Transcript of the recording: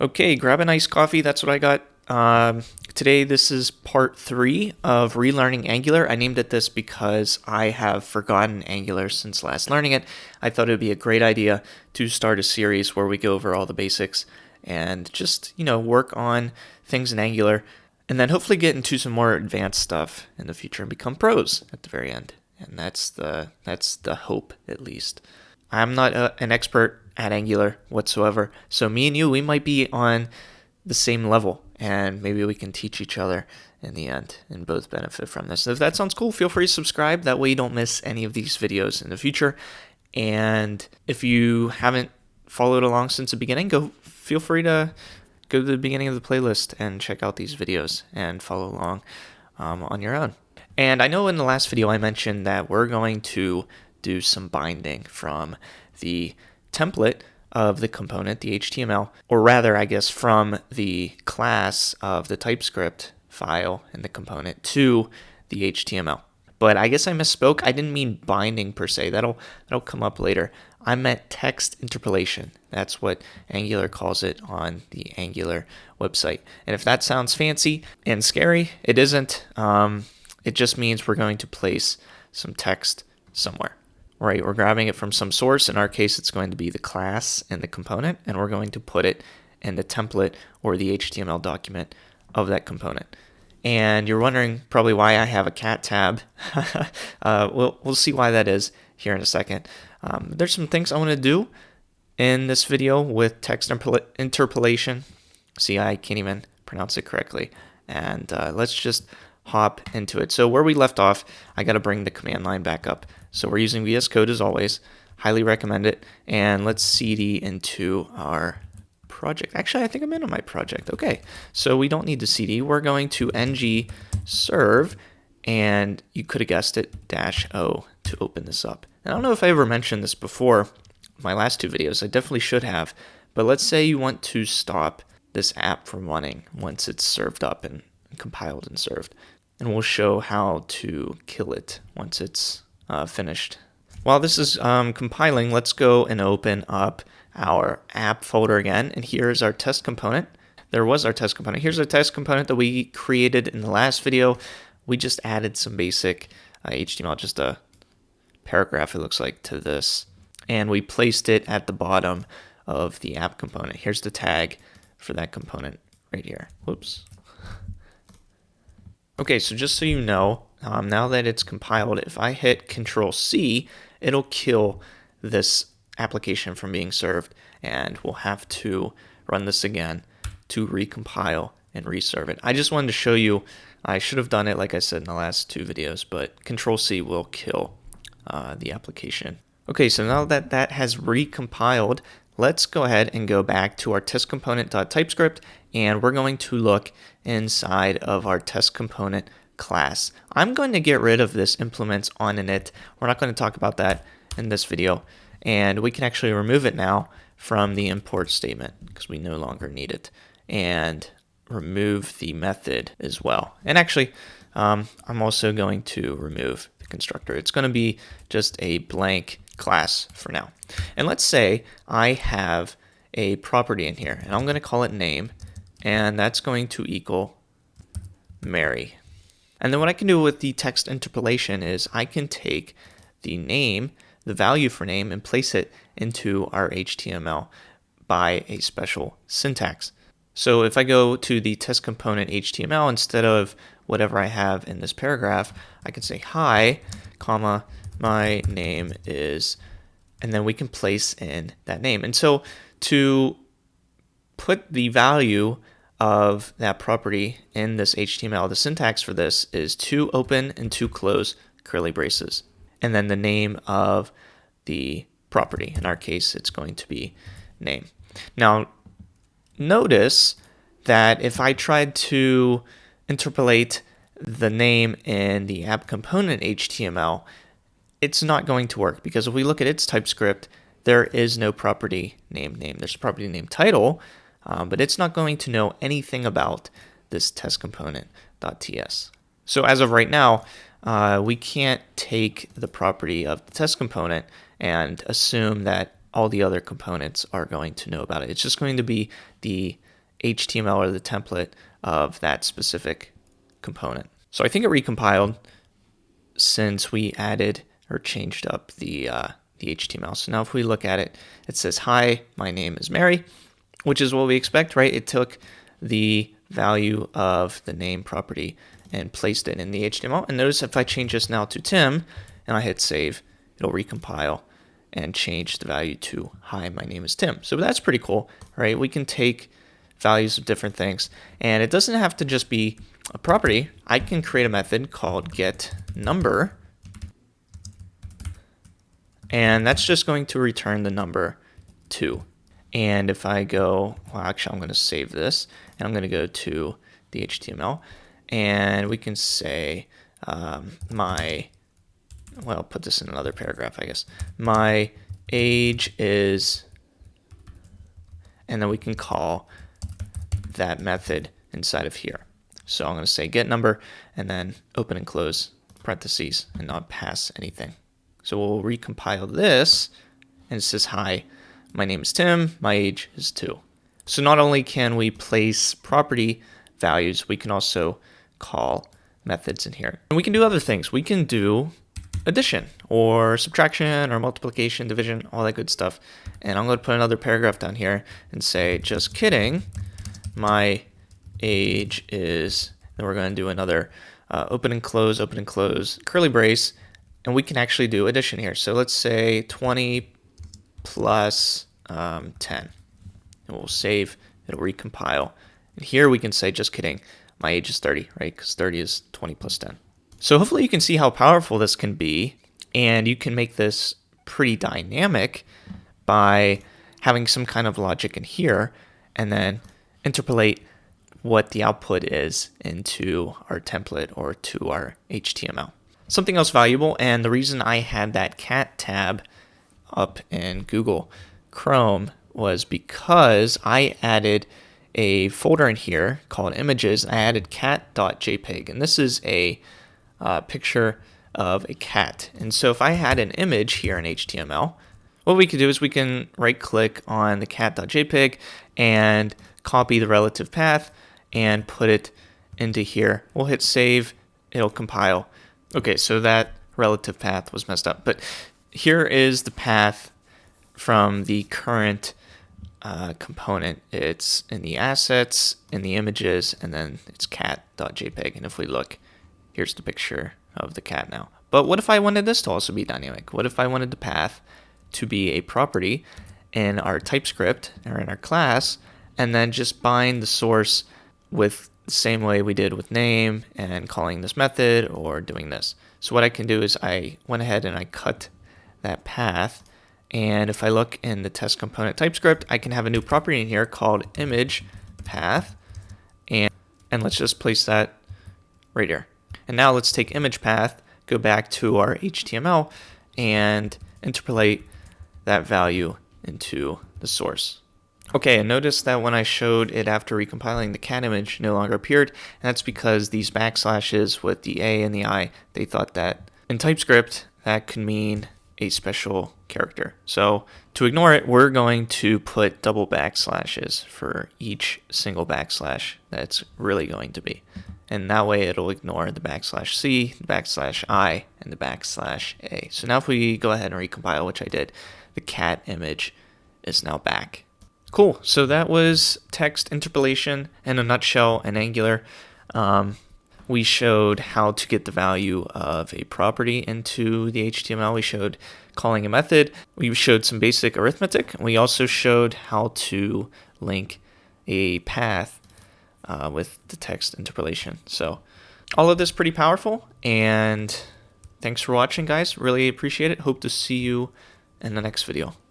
Okay, grab a nice coffee. That's what I got. Today, this is part 3 of Relearning Angular. I named it this because I have forgotten Angular since last learning it. I thought it would be a great idea to start a series where we go over all the basics and just, work on things in Angular and then hopefully get into some more advanced stuff in the future and become pros at the very end. And that's the hope, at least. I'm not an expert at Angular whatsoever, so me and you, we might be on the same level, and maybe we can teach each other in the end and both benefit from this. If that sounds cool, feel free to subscribe. That way you don't miss any of these videos in the future. And if you haven't followed along since the beginning, feel free to go to the beginning of the playlist and check out these videos and follow along on your own. And I know in the last video I mentioned that we're going to do some binding from the template of the component, the HTML, or rather, I guess, from the class of the TypeScript file in the component to the HTML. But I guess I misspoke. I didn't mean binding per se. That'll come up later. I meant text interpolation. That's what Angular calls it on the Angular website. And if that sounds fancy and scary, it isn't. It just means we're going to place some text somewhere. Right, we're grabbing it from some source. In our case, it's going to be the class and the component, and we're going to put it in the template or the HTML document of that component. And you're wondering probably why I have a cat tab. We'll see why that is here in a second. There's some things I want to do in this video with text interpolation. See, I can't even pronounce it correctly. And let's just hop into it. So where we left off, I got to bring the command line back up. So we're using VS Code as always. Highly recommend it. And let's cd into our project. Actually, I think I'm in on my project. Okay, so we don't need to cd. We're going to ng serve, and you could have guessed it, -o to open this up. And I don't know if I ever mentioned this before, my last two videos. I definitely should have. But let's say you want to stop this app from running once it's served up and compiled and served. And we'll show how to kill it once it's finished. While this is compiling, let's go and open up our app folder again. And here's our test component. There was our test component. Here's our test component that we created in the last video. We just added some basic HTML, just a paragraph, it looks like, to this. And we placed it at the bottom of the app component. Here's the tag for that component right here. Whoops. Okay, so just so you know, now that it's compiled, if I hit Control-C, it'll kill this application from being served, and we'll have to run this again to recompile and reserve it. I just wanted to show you, I should have done it like I said in the last two videos, but Control-C will kill the application. Okay, so now that that has recompiled, let's go ahead and go back to our test component.typescript, and we're going to look inside of our test component class. I'm going to get rid of this implements on init. We're not going to talk about that in this video, and we can actually remove it now from the import statement because we no longer need it, and remove the method as well. And actually, I'm also going to remove the constructor. It's going to be just a blank class for now. And let's say I have a property in here, and I'm going to call it name, and that's going to equal Mary. And then what I can do with the text interpolation is I can take the name, the value for name, and place it into our HTML by a special syntax. So if I go to the test component HTML, instead of whatever I have in this paragraph, I can say hi, comma, my name is, and then we can place in that name. And so to put the value of that property in this HTML, the syntax for this is to open and to close curly braces, and then the name of the property. In our case, it's going to be name. Now, notice that if I tried to interpolate the name in the app component HTML, it's not going to work, because if we look at its TypeScript, there is no property named name. There's a property named title, but it's not going to know anything about this test component.ts. So as of right now, we can't take the property of the test component and assume that all the other components are going to know about it. It's just going to be the HTML or the template of that specific component. So I think it recompiled since we added or changed up the HTML. So now if we look at it, it says, "Hi, my name is Mary," which is what we expect, right? It took the value of the name property and placed it in the HTML. And notice if I change this now to Tim and I hit save, it'll recompile and change the value to "Hi, my name is Tim." So that's pretty cool, right? We can take values of different things, and it doesn't have to just be a property. I can create a method called getNumber, and that's just going to return the number 2. And if I go, well, actually I'm going to save this, and I'm going to go to the HTML, and we can say well, put this in another paragraph, I guess. My age is, and then we can call that method inside of here. So I'm going to say getNumber and then open and close parentheses and not pass anything. So we'll recompile this, and it says, "Hi, my name is Tim, my age is 2. So not only can we place property values, we can also call methods in here. And we can do other things. We can do addition or subtraction or multiplication, division, all that good stuff. And I'm going to put another paragraph down here and say, "Just kidding, my age is," then we're going to do another open and close, curly brace, and we can actually do addition here. So let's say 20 plus 10. And we'll save, it'll recompile. And here we can say, "Just kidding, my age is 30, right? Because 30 is 20 plus 10. So hopefully you can see how powerful this can be, and you can make this pretty dynamic by having some kind of logic in here and then interpolate what the output is into our template or to our HTML. Something else valuable, and the reason I had that cat tab up in Google Chrome was because I added a folder in here called images. I added cat.jpg, and this is a picture of a cat. And so if I had an image here in HTML, what we could do is we can right click on the cat.jpg and copy the relative path and put it into here. We'll hit save, it'll compile. Okay, so that relative path was messed up, but here is the path from the current component. It's in the assets, in the images, and then it's cat.jpg. And if we look, here's the picture of the cat now. But what if I wanted this to also be dynamic? What if I wanted the path to be a property in our TypeScript or in our class, and then just bind the source with the same way we did with name and calling this method or doing this? So what I can do is I went ahead and I cut that path. And if I look in the test component TypeScript, I can have a new property in here called image path. And let's just place that right here. And now let's take image path, go back to our HTML, and interpolate that value into the source. Okay, and notice that when I showed it after recompiling, the cat image no longer appeared, and that's because these backslashes with the A and the I, they thought that in TypeScript, that could mean a special character. So to ignore it, we're going to put double backslashes for each single backslash that's really going to be. And that way it'll ignore the \C, the \I, and the \A. So now if we go ahead and recompile, which I did, the cat image is now back. Cool, so that was text interpolation in a nutshell in Angular. We showed how to get the value of a property into the HTML. We showed calling a method. We showed some basic arithmetic. We also showed how to link a path with the text interpolation. So all of this pretty powerful, and thanks for watching, guys. Really appreciate it. Hope to see you in the next video.